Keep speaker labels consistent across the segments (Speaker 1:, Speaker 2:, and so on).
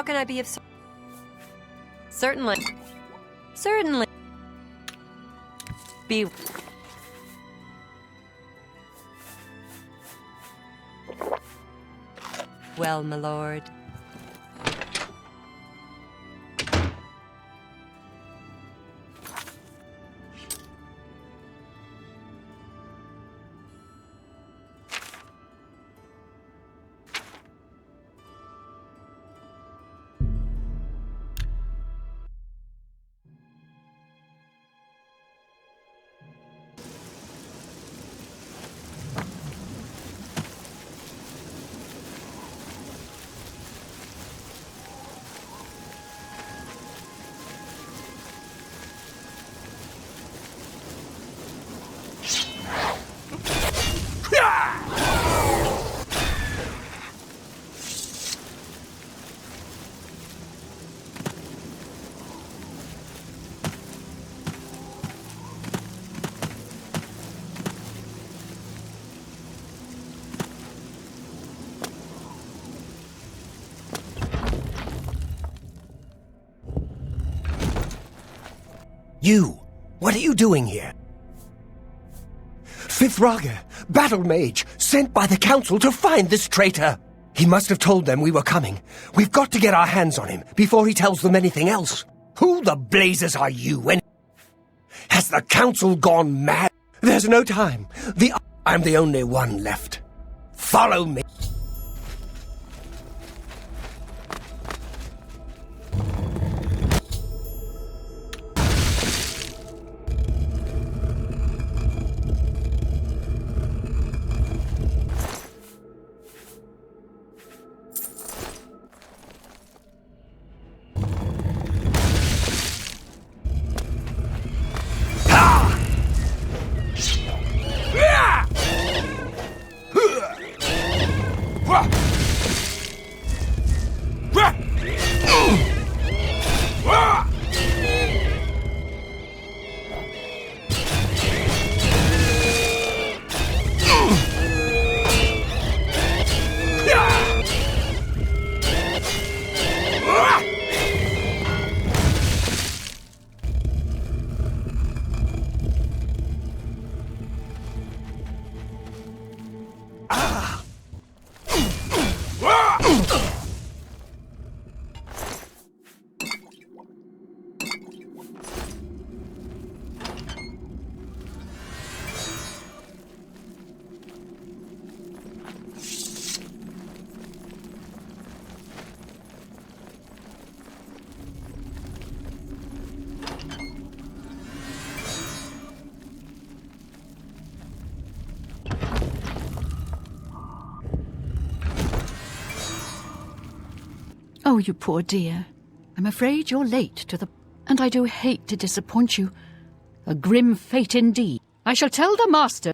Speaker 1: How can I be of Certainly. Certainly. Be... Well, my lord.
Speaker 2: You! What are you doing here? Fifth Raga, battle mage, sent by the council to find this traitor! He must have told them we were coming. We've got to get our hands on him before he tells them anything else. Who the blazes are you? And has the council gone mad? There's no time. I'm the only one left. Follow me.
Speaker 3: Oh, you poor dear. I'm afraid you're late to the... And I do hate to disappoint you. A grim fate indeed. I shall tell the master...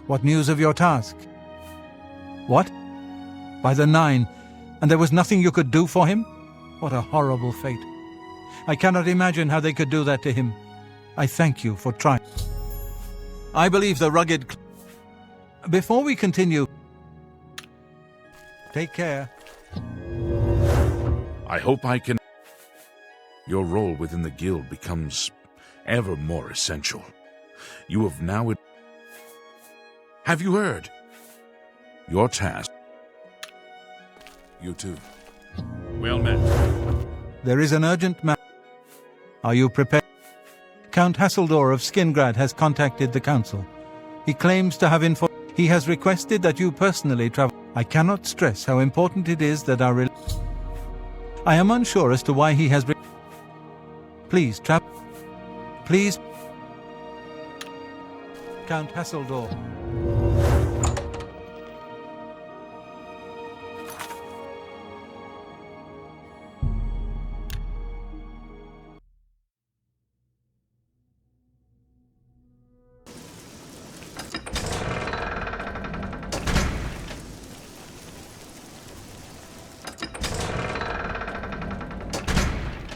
Speaker 4: What news of your task? What? By the 9, and there was nothing you could do for him? What a horrible fate. I cannot imagine how they could do that to him. I thank you for trying. I believe the rugged... Before we continue... Take care.
Speaker 5: I hope I can... Your role within the guild becomes ever more essential. You have now... Have you heard? Your task... You too. Well met.
Speaker 4: There is an urgent matter. Are you prepared? Count Hasseldor of Skingrad has contacted the council. He claims to have info. He has requested that you personally travel. I cannot stress how important it is that our... I am unsure as to why he has... Please, Please. Count Hasseldor.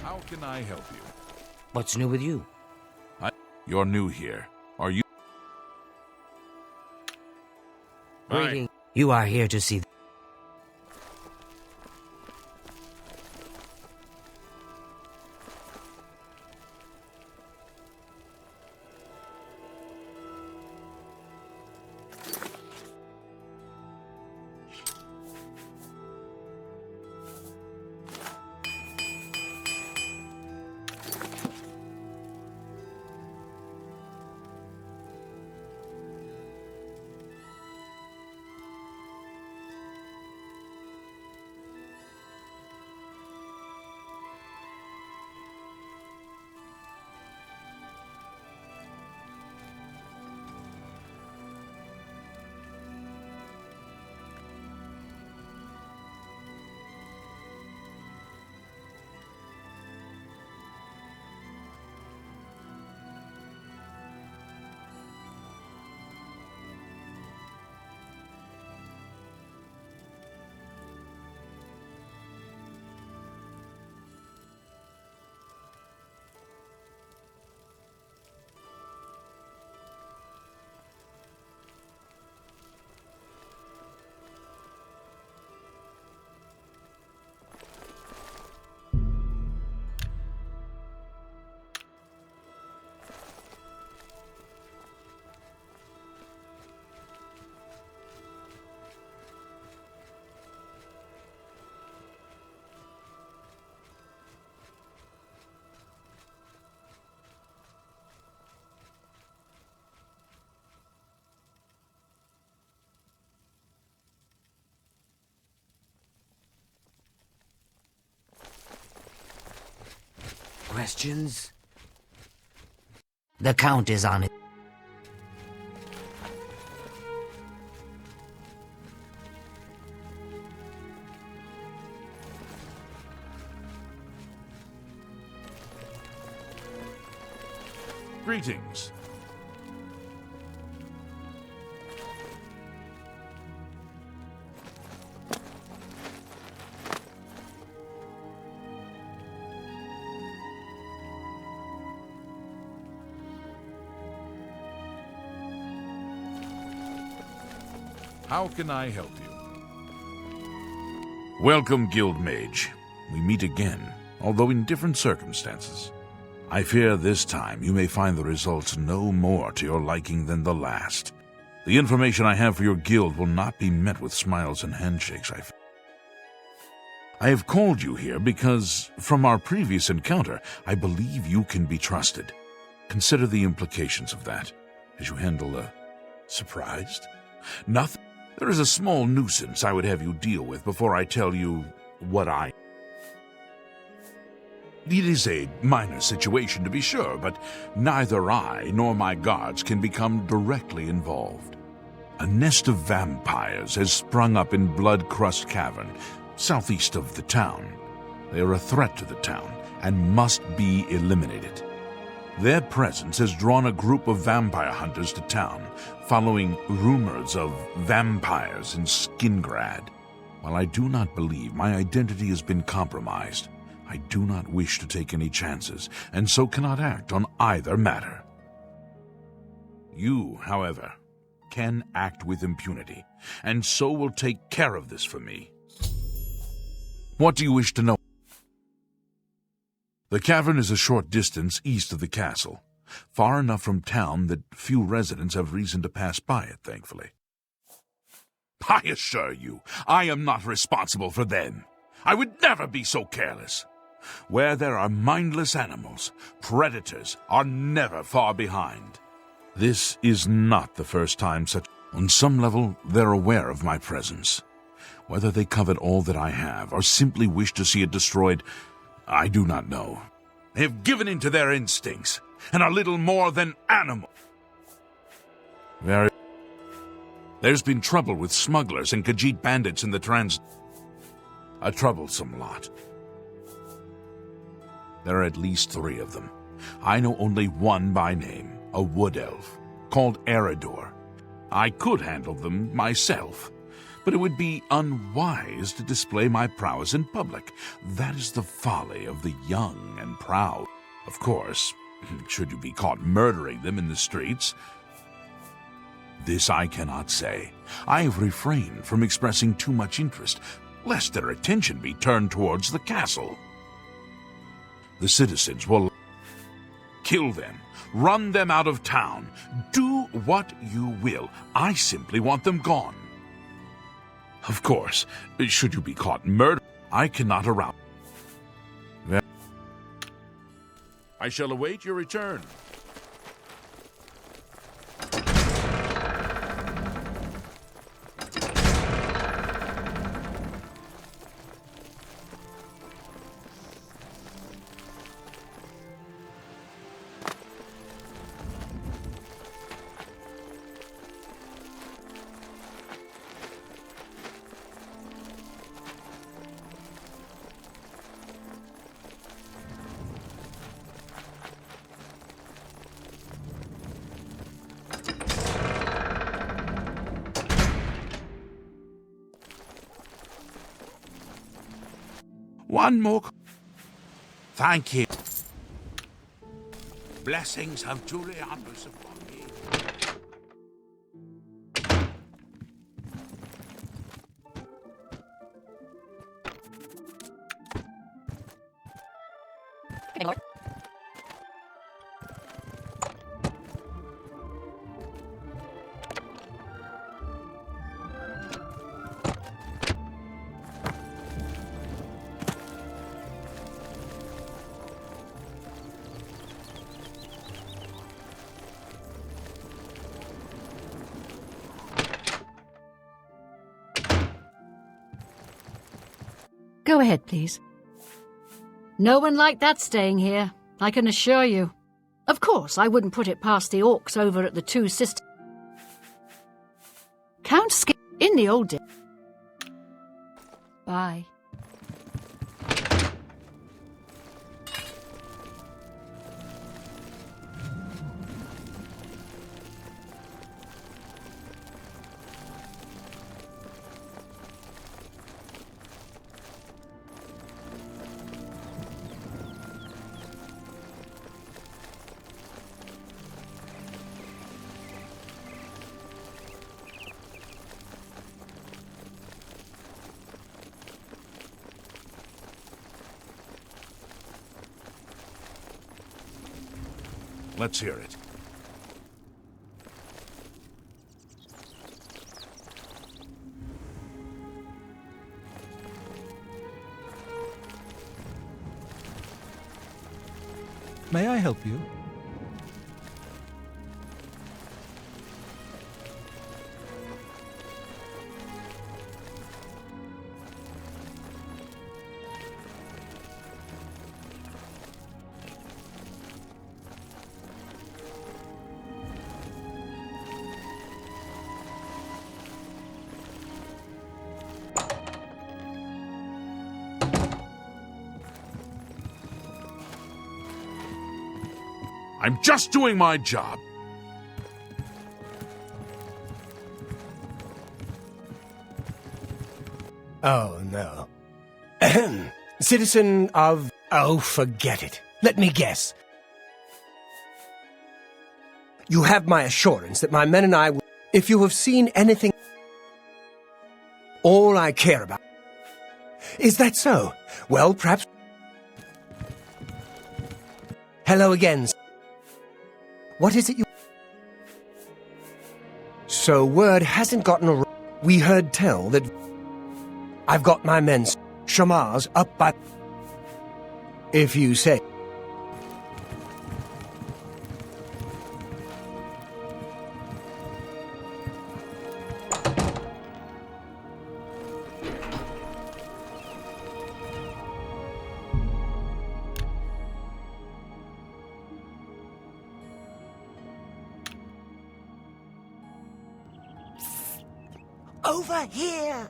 Speaker 5: How can I help you?
Speaker 6: What's new with you?
Speaker 5: You're new here. Are you?
Speaker 6: Greeting. You are here to see... Questions? The Count is on it.
Speaker 5: Greetings. How can I help you? Welcome, Guild Mage. We meet again, although in different circumstances. I fear this time you may find the results no more to your liking than the last. The information I have for your guild will not be met with smiles and handshakes, I have called you here because, from our previous encounter, I believe you can be trusted. Consider the implications of that as you handle a... Surprised? Nothing. There is a small nuisance I would have you deal with before I tell you what I... It is a minor situation, to be sure, but neither I nor my guards can become directly involved. A nest of vampires has sprung up in Blood Crust Cavern, southeast of the town. They are a threat to the town and must be eliminated. Their presence has drawn a group of vampire hunters to town, following rumors of vampires in Skingrad. While I do not believe my identity has been compromised, I do not wish to take any chances, and so cannot act on either matter. You, however, can act with impunity, and so will take care of this for me. What do you wish to know? The cavern is a short distance east of the castle, far enough from town that few residents have reason to pass by it, thankfully. I assure you, I am not responsible for them. I would never be so careless. Where there are mindless animals, predators are never far behind. This is not the first time such... On some level, they're aware of my presence. Whether they covet all that I have, or simply wish to see it destroyed, I do not know. They have given in to their instincts, and are little more than animals. There's been trouble with smugglers and Khajiit bandits in the a troublesome lot. There are at least 3 of them. I know only one by name, a wood elf, called Eridor. I could handle them myself, but it would be unwise to display my prowess in public. That is the folly of the young and proud. Of course, should you be caught murdering them in the streets, this I cannot say. I have refrained from expressing too much interest, lest their attention be turned towards the castle. The citizens will kill them, run them out of town, do what you will. I simply want them gone. Of course, should you be caught murder, I cannot arouse. I shall await your return. One more. Thank you. Blessings of Julianus upon me.
Speaker 1: Hey, Lord.
Speaker 3: Go ahead, please. No one like that staying here, I can assure you. Of course, I wouldn't put it past the orcs over at the Two Sisters. Count Skip in the old days. Bye.
Speaker 5: Let's hear it.
Speaker 4: May I help you?
Speaker 5: I'm just doing my job.
Speaker 2: Oh, no. Ahem. Citizen of... Oh, forget it. Let me guess. You have my assurance that my men and I will... If you have seen anything... All I care about... Is that so? Well, perhaps... Hello again. What is it you... So word hasn't gotten around. We heard tell that... I've got my men, Shamars, up by... If you say... Over here!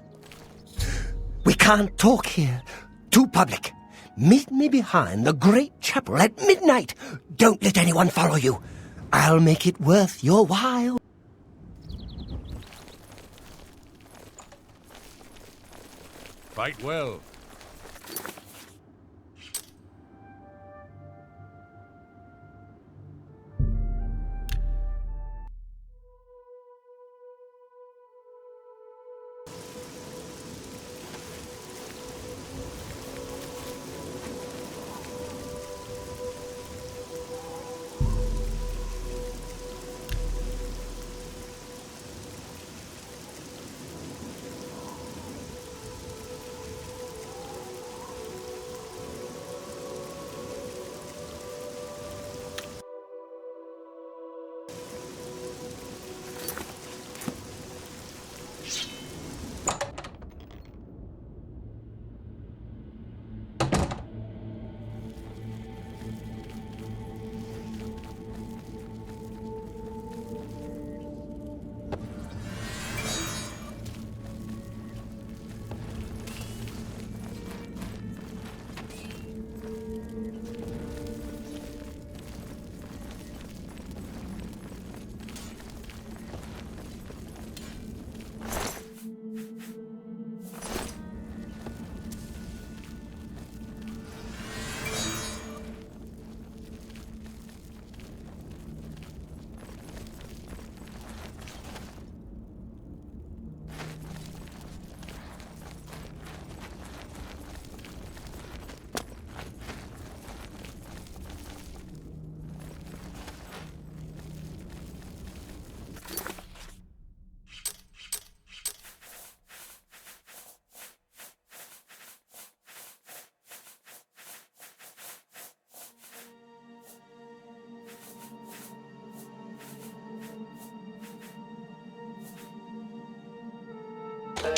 Speaker 2: We can't talk here. Too public. Meet me behind the great chapel at midnight. Don't let anyone follow you. I'll make it worth your while.
Speaker 7: Fight well.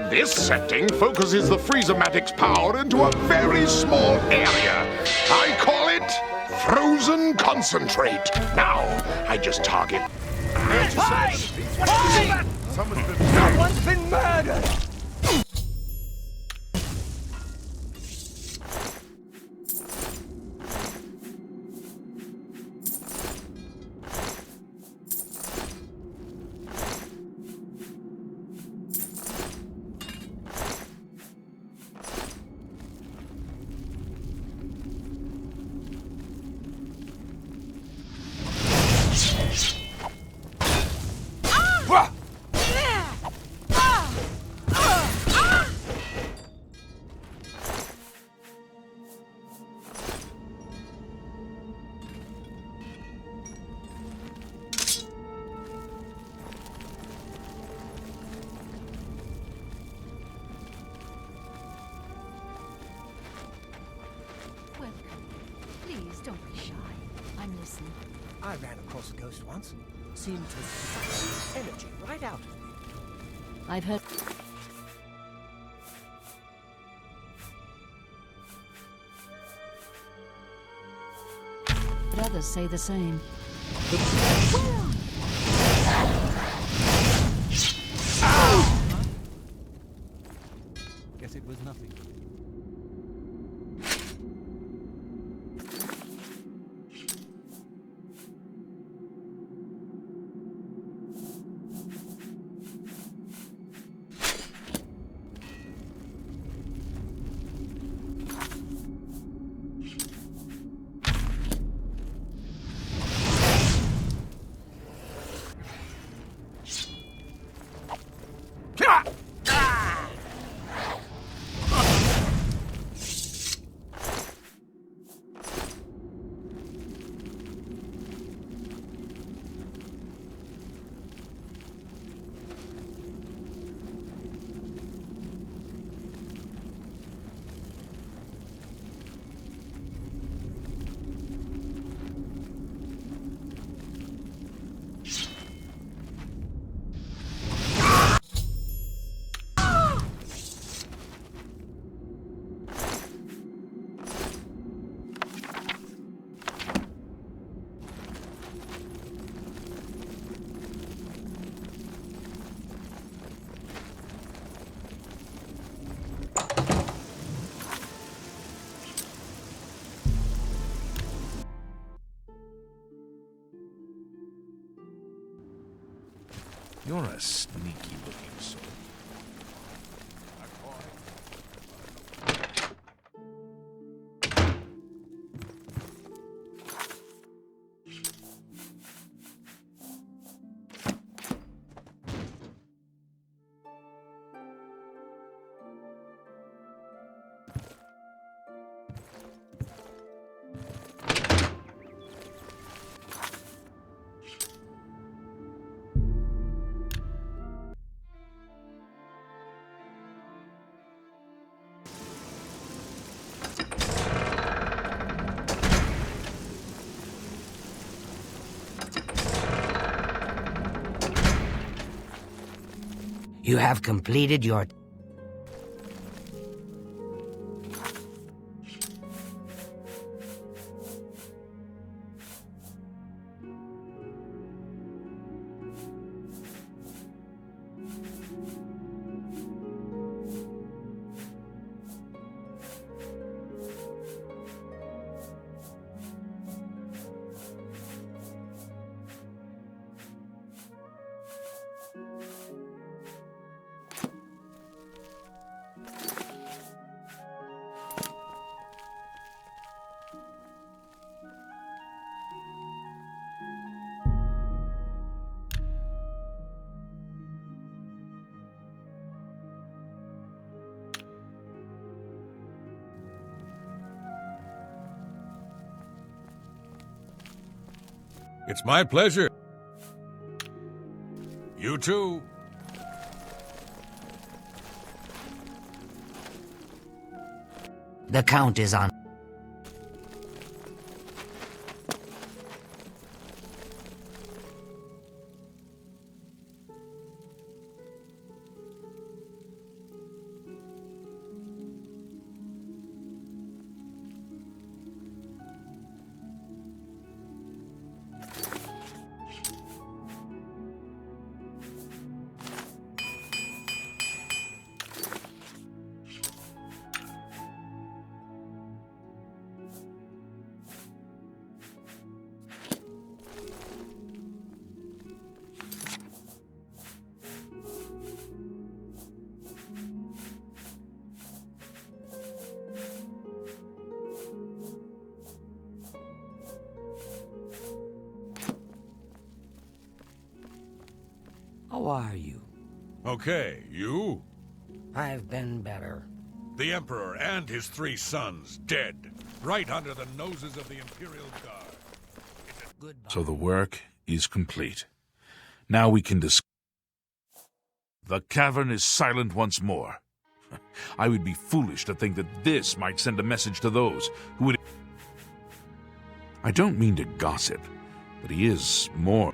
Speaker 8: This setting focuses the Freezomatic's power into a very small area. I call it Frozen Concentrate. Now, I just target...
Speaker 2: Someone's been murdered!
Speaker 3: Please don't be shy. I'm listening.
Speaker 2: I ran across a ghost once. Seemed to suck energy right out of me.
Speaker 3: I've heard... But others say the same.
Speaker 4: Guess it was nothing.
Speaker 5: You're a sneaky-looking soul.
Speaker 6: You have completed your...
Speaker 7: It's my pleasure. You too.
Speaker 6: The Count is on... How are you?
Speaker 7: Okay, you?
Speaker 6: I've been better.
Speaker 7: The Emperor and his 3 sons dead, right under the noses of the Imperial Guard.
Speaker 6: Goodbye.
Speaker 5: So the work is complete. Now we can discuss. The cavern is silent once more. I would be foolish to think that this might send a message to those who would... I don't mean to gossip, but he is more...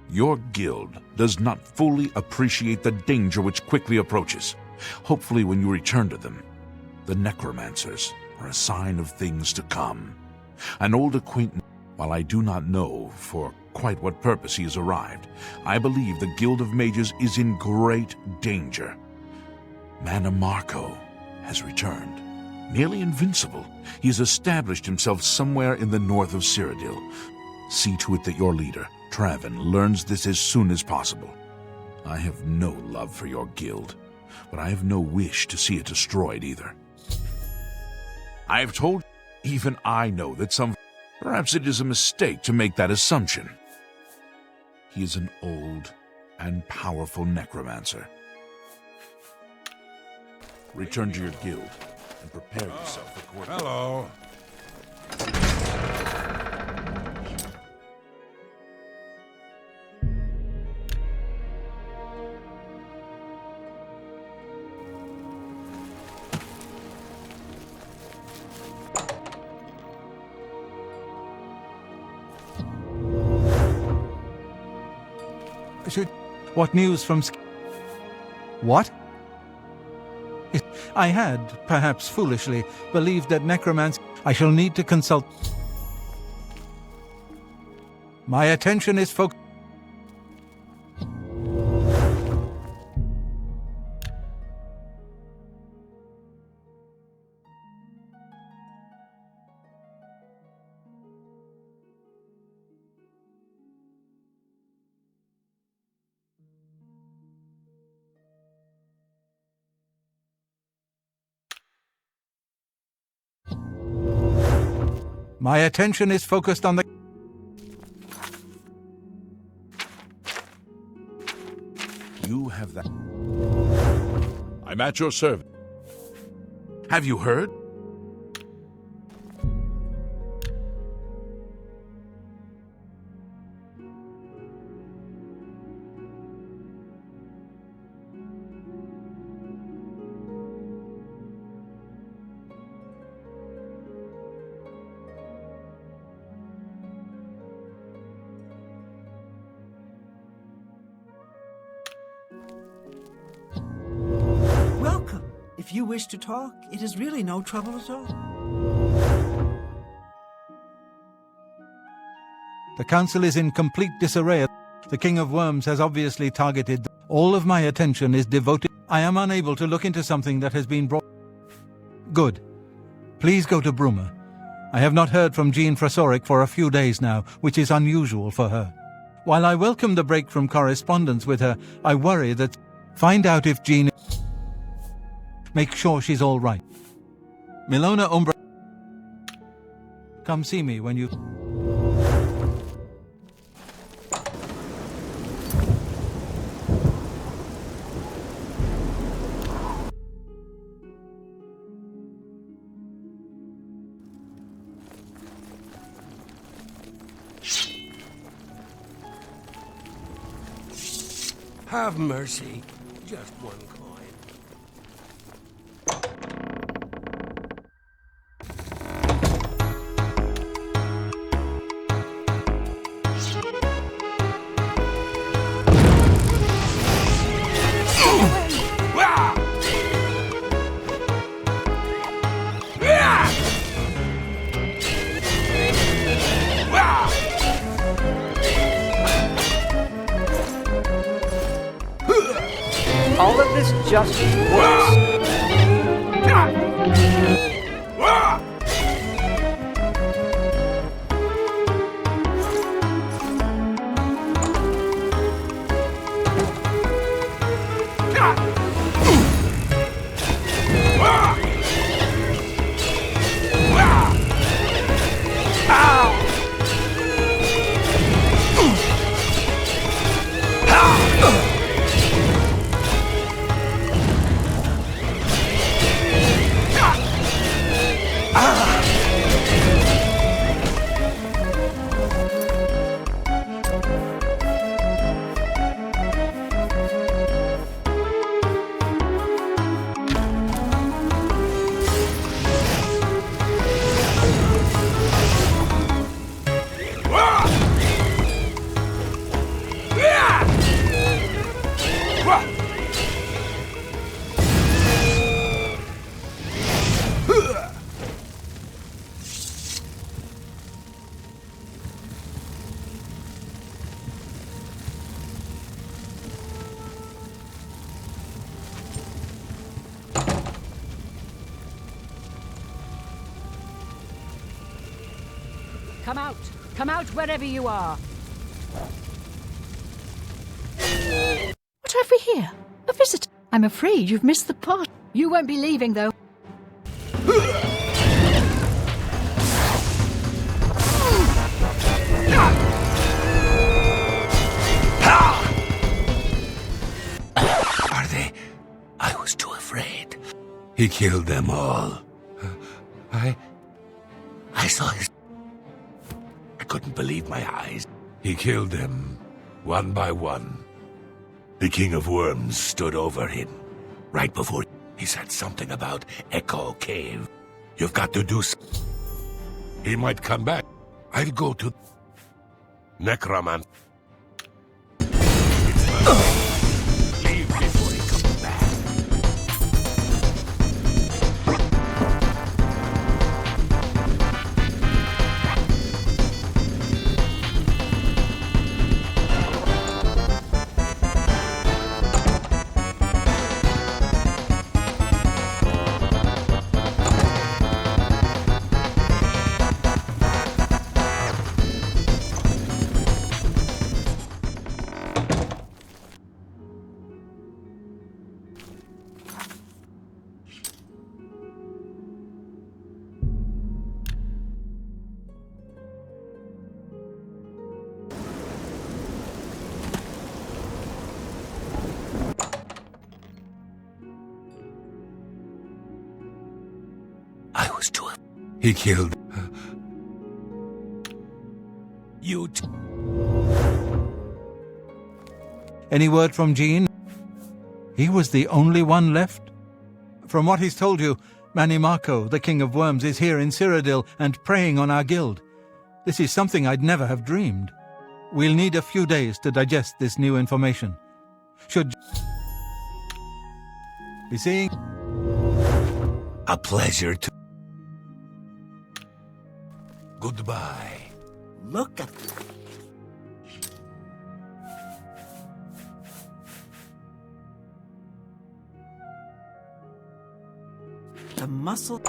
Speaker 5: Your guild does not fully appreciate the danger which quickly approaches. Hopefully when you return to them, the Necromancers are a sign of things to come. An old acquaintance, while I do not know for quite what purpose he has arrived, I believe the Guild of Mages is in great danger. Mana Marco has returned. Nearly invincible, he has established himself somewhere in the north of Cyrodiil. See to it that your leader, Traven, learns this as soon as possible. I have no love for your guild, but I have no wish to see it destroyed either. I have told even I know that perhaps it is a mistake to make that assumption. He is an old and powerful necromancer. Return to your guild and prepare yourself for court.
Speaker 7: Hello.
Speaker 4: What news from What? I had, perhaps foolishly, believed that necromancy... I shall need to consult... My attention is focused... My attention is focused on the...
Speaker 5: You have that. I'm at your service. Have you heard?
Speaker 9: Welcome. If you wish to talk, it is really no trouble at all.
Speaker 4: The council is in complete disarray. The King of Worms has obviously targeted... All of my attention is devoted... I am unable to look into something that has been brought... Good. Please go to Bruma. I have not heard from Jean Frasoric for a few days now, which is unusual for her. While I welcome the break from correspondence with her, I worry that... Find out if Jean... Make sure she's all right. Milona Umbra... Come see me when you...
Speaker 2: Have mercy. Just one coin.
Speaker 10: All of this just works.
Speaker 3: Come out! Come out wherever you are! What have we here? A visitor. I'm afraid you've missed the part. You won't be leaving, though.
Speaker 2: Are they? I was too afraid. He killed them all. I saw his... I couldn't believe my eyes. He killed them, one by one. The King of Worms stood over him. Right before he said something about Echo Cave. You've got to do He might come back. I'll go to... Necromancers. Leave before he comes back. close to him. He killed you.
Speaker 4: Any word from Jean? He was the only one left? From what he's told you, Manimarco, the King of Worms, is here in Cyrodiil and preying on our guild. This is something I'd never have dreamed. We'll need a few days to digest this new information. Should be seeing...
Speaker 2: A pleasure to... Goodbye.
Speaker 9: Look at the muscle.